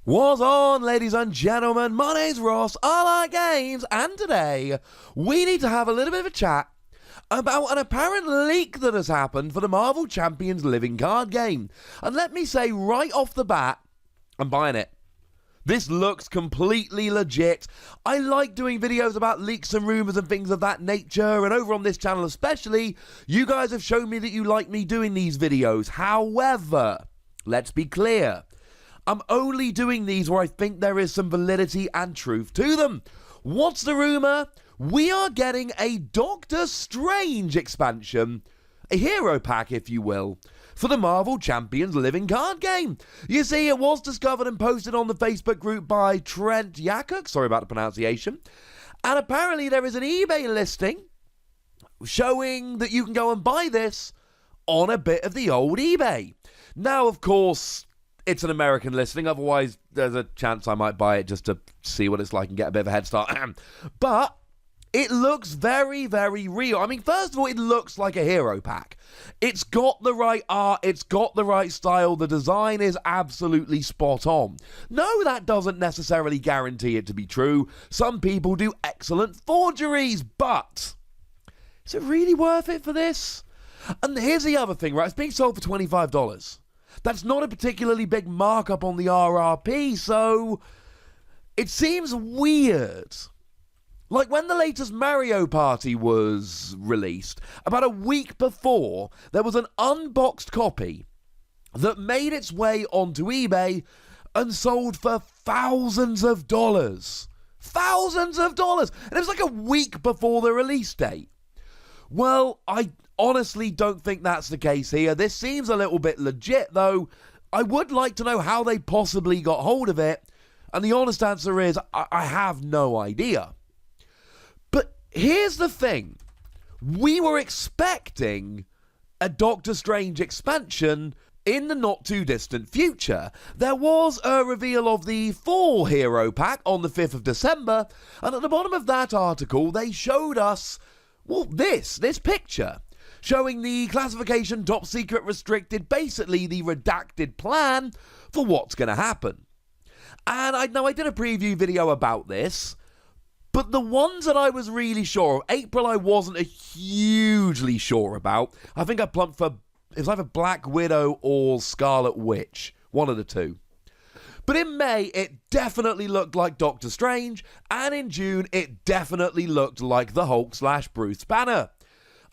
What's on, ladies and gentlemen? My name's Ross, I like games, and today we need to have a little bit of a chat about an apparent leak that has happened for the Marvel Champions living card game. And let me say right off the bat, I'm buying it. This looks completely legit. I like doing videos about leaks and rumours and things of that nature, and over on this channel especially, you guys have shown me that you like me doing these videos. However, let's be clear, I'm only doing these where I think there is some validity and truth to them. What's the rumour? We are getting a Doctor Strange expansion, a hero pack if you will, for the Marvel Champions living card game. You see, it was discovered and posted on the Facebook group by Trent Yakuk, sorry about the pronunciation, and apparently there is an eBay listing showing that you can go and buy this on a bit of the old eBay. Now, of course, it's an American listing, otherwise there's a chance I might buy it just to see what it's like and get a bit of a head start. But it looks very, very real. I mean, first of all, it looks like a hero pack. It's got the right art, it's got the right style, the design is absolutely spot on. No, that doesn't necessarily guarantee it to be true. Some people do excellent forgeries, but is it really worth it for this? And here's the other thing, right? It's being sold for $25. That's not a particularly big markup on the RRP, so it seems weird. Like when the latest Mario Party was released, about a week before, there was an unboxed copy that made its way onto eBay and sold for thousands of dollars. Thousands of dollars! And it was like a week before the release date. Well, I honestly don't think that's the case here. This seems a little bit legit, though. I would like to know how they possibly got hold of it, and the honest answer is, I have no idea. But here's the thing. We were expecting a Doctor Strange expansion in the not-too-distant future. There was a reveal of the full hero pack on the 5th of December, and at the bottom of that article, they showed us, well, this picture, showing the classification top secret restricted, basically the redacted plan for what's going to happen. And I know I did a preview video about this, but the ones that I was really sure of, April I wasn't hugely sure about. I think I plumped for, it was either Black Widow or Scarlet Witch, one of the two. But in May, it definitely looked like Doctor Strange, and in June, it definitely looked like the Hulk/Bruce Banner.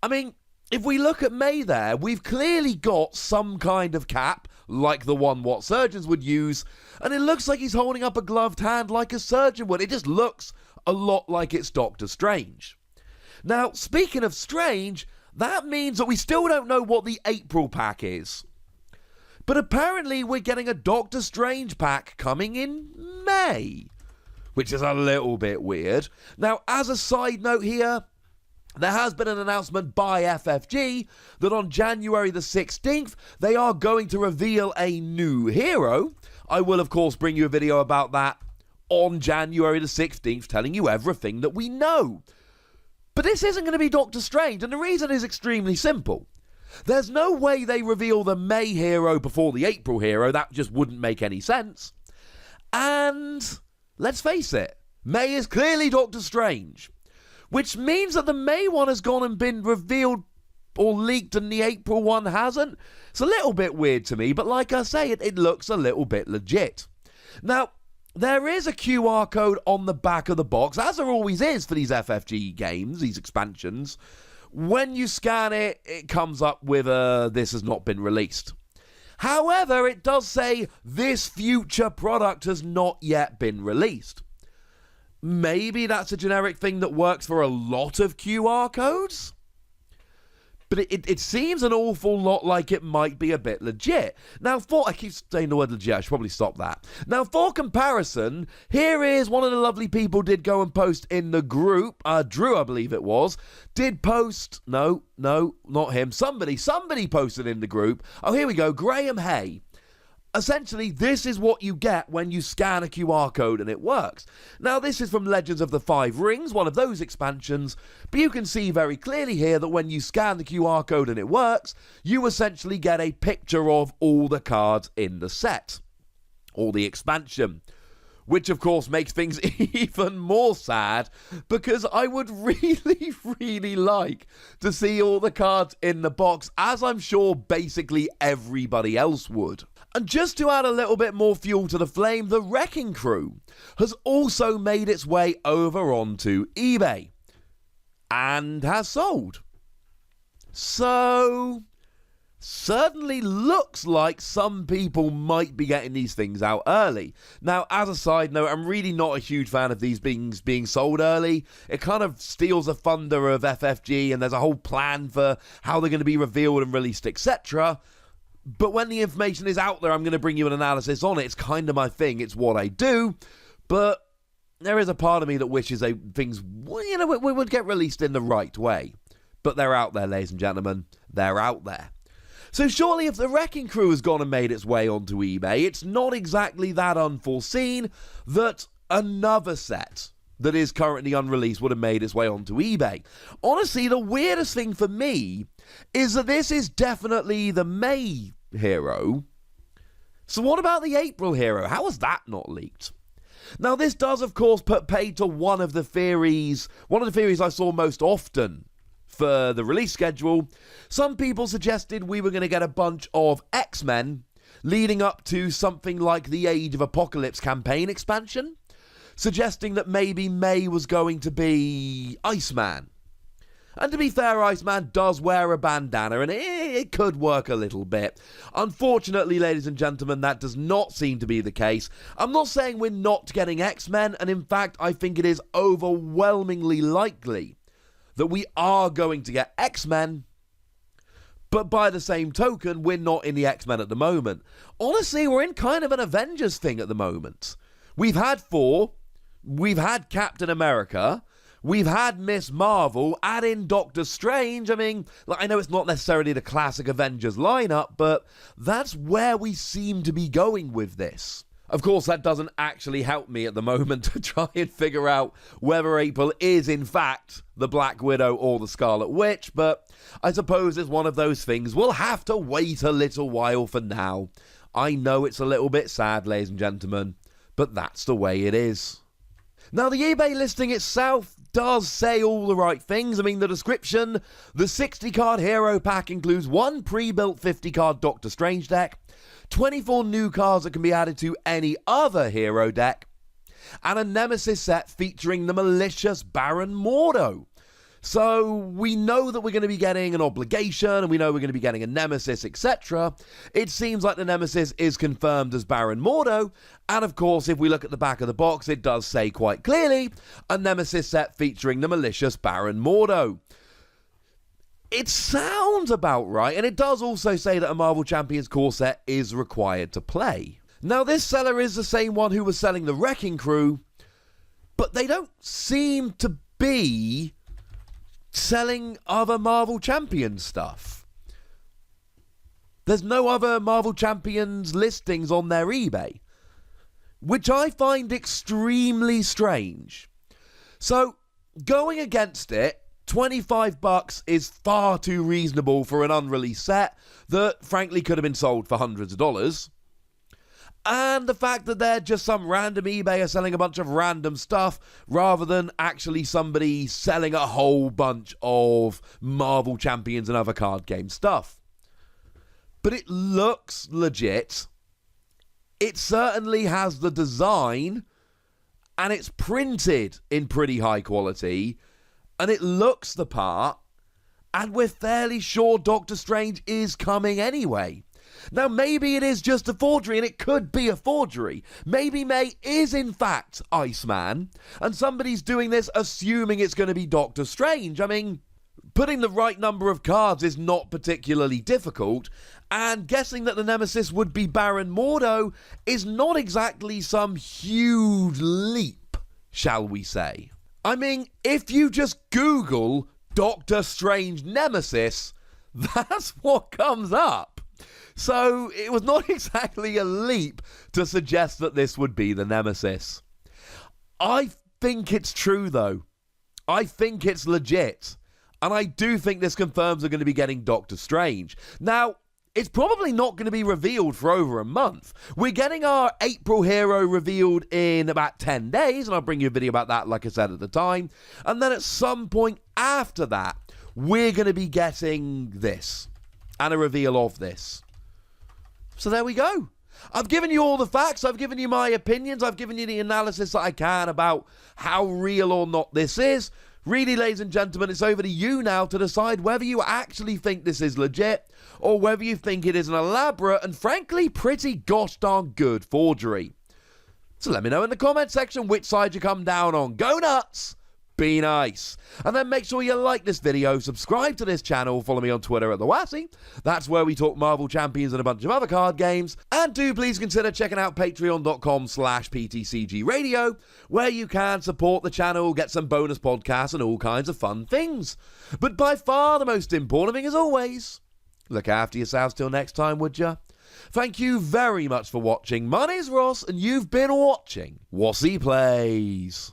I mean, if we look at May there, we've clearly got some kind of cap, like the one what surgeons would use, and it looks like he's holding up a gloved hand like a surgeon would. It just looks a lot like it's Doctor Strange. Now, speaking of Strange, that means that we still don't know what the April pack is. But apparently we're getting a Doctor Strange pack coming in May, which is a little bit weird. Now, as a side note here, there has been an announcement by FFG that on January the 16th, they are going to reveal a new hero. I will, of course, bring you a video about that on January the 16th, telling you everything that we know. But this isn't going to be Doctor Strange, and the reason is extremely simple. There's no way they reveal the May hero before the April hero. That just wouldn't make any sense. And let's face it, May is clearly Doctor Strange, which means that the May one has gone and been revealed or leaked and the April one hasn't. It's a little bit weird to me, but like I say, it looks a little bit legit. Now, there is a QR code on the back of the box, as there always is for these FFG games, these expansions. When you scan it, it comes up with a "this has not been released." However, it does say this future product has not yet been released. Maybe that's a generic thing that works for a lot of QR codes? But it seems an awful lot like it might be a bit legit. Now, I keep saying the word legit, I should probably stop that. Now, for comparison, here is one of the lovely people did go and post in the group, Drew, I believe it was, did post, no, not him, somebody posted in the group. Oh, here we go, Graham Hay. Essentially, this is what you get when you scan a QR code and it works. Now, this is from Legends of the Five Rings, one of those expansions, but you can see very clearly here that when you scan the QR code and it works, you essentially get a picture of all the cards in the set. or the expansion. Which, of course, makes things even more sad, because I would really, really like to see all the cards in the box, as I'm sure basically everybody else would. And just to add a little bit more fuel to the flame, the Wrecking Crew has also made its way over onto eBay and has sold. So certainly looks like some people might be getting these things out early. Now, as a side note, I'm really not a huge fan of these being sold early. It kind of steals the thunder of FFG, and there's a whole plan for how they're going to be revealed and released, etc. But when the information is out there, I'm going to bring you an analysis on it. It's kind of my thing. It's what I do. But there is a part of me that wishes things would get released in the right way. But they're out there, ladies and gentlemen. They're out there. So surely if the Wrecking Crew has gone and made its way onto eBay, it's not exactly that unforeseen that another set that is currently unreleased would have made its way onto eBay. Honestly, the weirdest thing for me is that this is definitely the May hero. So what about the April hero? How was that not leaked? Now, this does, of course, put paid to one of the theories I saw most often for the release schedule. Some people suggested we were going to get a bunch of X-Men leading up to something like the Age of Apocalypse campaign expansion, suggesting that maybe May was going to be Iceman. And to be fair, Iceman does wear a bandana, and it could work a little bit. Unfortunately, ladies and gentlemen, that does not seem to be the case. I'm not saying we're not getting X-Men, and in fact, I think it is overwhelmingly likely that we are going to get X-Men, but by the same token, we're not in the X-Men at the moment. Honestly, we're in kind of an Avengers thing at the moment. We've had Thor, we've had Captain America, we've had Miss Marvel, add in Doctor Strange. I mean, I know it's not necessarily the classic Avengers lineup, but that's where we seem to be going with this. Of course, that doesn't actually help me at the moment to try and figure out whether April is, in fact, the Black Widow or the Scarlet Witch, but I suppose it's one of those things. We'll have to wait a little while for now. I know it's a little bit sad, ladies and gentlemen, but that's the way it is. Now, the eBay listing itself does say all the right things. I mean, the description, the 60-card hero pack includes one pre-built 50-card Doctor Strange deck, 24 new cards that can be added to any other hero deck, and a Nemesis set featuring the malicious Baron Mordo. So we know that we're going to be getting an Obligation, and we know we're going to be getting a Nemesis, etc. It seems like the Nemesis is confirmed as Baron Mordo, and of course, if we look at the back of the box, it does say quite clearly, a Nemesis set featuring the malicious Baron Mordo. It sounds about right, and it does also say that a Marvel Champions core set is required to play. Now, this seller is the same one who was selling the Wrecking Crew, but they don't seem to be selling other Marvel Champions stuff. There's no other Marvel Champions listings on their eBay, which I find extremely strange. So, going against it, $25 is far too reasonable for an unreleased set that frankly could have been sold for hundreds of dollars. And the fact that they're just some random eBayer selling a bunch of random stuff rather than actually somebody selling a whole bunch of Marvel Champions and other card game stuff. But it looks legit. It certainly has the design, and it's printed in pretty high quality, and it looks the part, and we're fairly sure Doctor Strange is coming anyway. Now, maybe it is just a forgery, and it could be a forgery. Maybe May is, in fact, Iceman, and somebody's doing this assuming it's going to be Doctor Strange. I mean, putting the right number of cards is not particularly difficult, and guessing that the Nemesis would be Baron Mordo is not exactly some huge leap, shall we say. I mean, if you just Google Doctor Strange Nemesis, that's what comes up. So it was not exactly a leap to suggest that this would be the Nemesis. I think it's true, though. I think it's legit. And I do think this confirms we're going to be getting Doctor Strange. Now, it's probably not going to be revealed for over a month. We're getting our April hero revealed in about 10 days, and I'll bring you a video about that, like I said at the time. And then at some point after that, we're going to be getting this, and a reveal of this. So there we go. I've given you all the facts, I've given you my opinions, I've given you the analysis that I can about how real or not this is. Really, ladies and gentlemen, it's over to you now to decide whether you actually think this is legit or whether you think it is an elaborate and frankly pretty gosh darn good forgery. So let me know in the comment section which side you come down on. Go nuts! Be nice. And then make sure you like this video, subscribe to this channel, follow me on Twitter at the Wossy. That's where we talk Marvel Champions and a bunch of other card games. And do please consider checking out patreon.com/PTCG Radio, where you can support the channel, get some bonus podcasts and all kinds of fun things. But by far the most important thing, as always, look after yourselves till next time, would ya? Thank you very much for watching. My name's Ross, and you've been watching Wossy Plays.